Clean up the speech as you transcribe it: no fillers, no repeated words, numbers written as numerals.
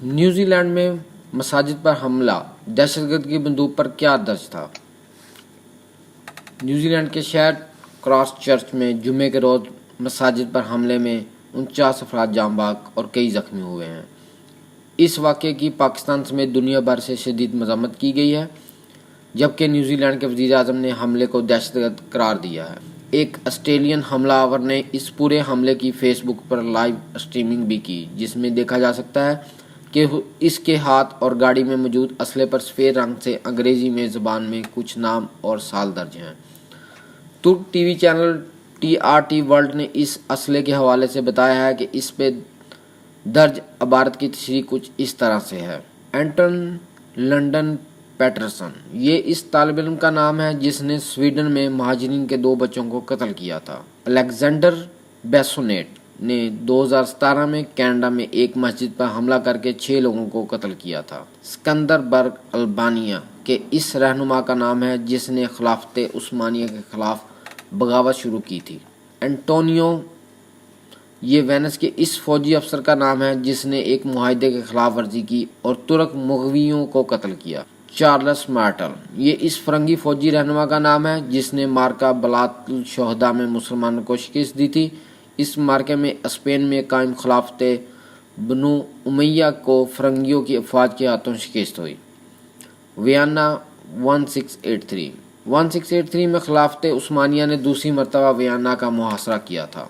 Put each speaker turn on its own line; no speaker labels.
New Zealand میں مساجد پر حملہ، دہشت گرد کی بندوق پر کیا درج تھا؟ نیوزی لینڈ کے شہر کرائسٹ چرچ میں جمعے کے روز مساجد پر حملے میں 49 افراد جاں بحق اور کئی زخمی ہوئے ہیں۔ اس واقعے کی پاکستان سمیت دنیا بھر سے شدید مذمت کی گئی ہے، جبکہ نیوزی لینڈ کے وزیر اعظم نے حملے کو دہشت گرد قرار دیا ہے۔ ایک آسٹریلین حملہ آور نے اس پورے حملے کی فیس بک پر لائیو اسٹریمنگ بھی کی، جس میں دیکھا جا سکتا ہے کہ اس کے ہاتھ اور گاڑی میں موجود اسلحے پر سفید رنگ سے انگریزی میں زبان میں کچھ نام اور سال درج ہیں۔ ترک T V channel TRT world نے اس اسلحے کے حوالے سے بتایا ہے کہ اس پہ درج عبارت کی تشریح کچھ اس طرح سے ہے: اینٹن لنڈن پیٹرسن، یہ اس طالب علم کا نام ہے جس نے سویڈن میں مہاجرین کے 2 بچوں کو قتل کیا تھا۔ الیگزینڈر بیسونیٹ نے 2017 میں کینیڈا میں ایک مسجد پر حملہ کر کے 6 لوگوں کو قتل کیا تھا۔ سکندر برگ البانیہ کے اس رہنما کا نام ہے جس نے خلافت عثمانیہ کے خلاف بغاوت شروع کی تھی۔ انٹونیو، یہ وینس کے اس فوجی افسر کا نام ہے جس نے ایک معاہدے کی خلاف ورزی کی اور ترک مغویوں کو قتل کیا۔ چارلس مارٹل، یہ اس فرنگی فوجی رہنما کا نام ہے جس نے مارکہ بلات الشہداء میں مسلمانوں کو شکست دی تھی۔ اس مارکے میں اسپین میں قائم خلافت بنو امیہ کو فرنگیوں کی افواج کے ہاتھوں شکست ہوئی۔ ویانا 1683 میں خلافت عثمانیہ نے دوسری مرتبہ ویانا کا محاصرہ کیا تھا۔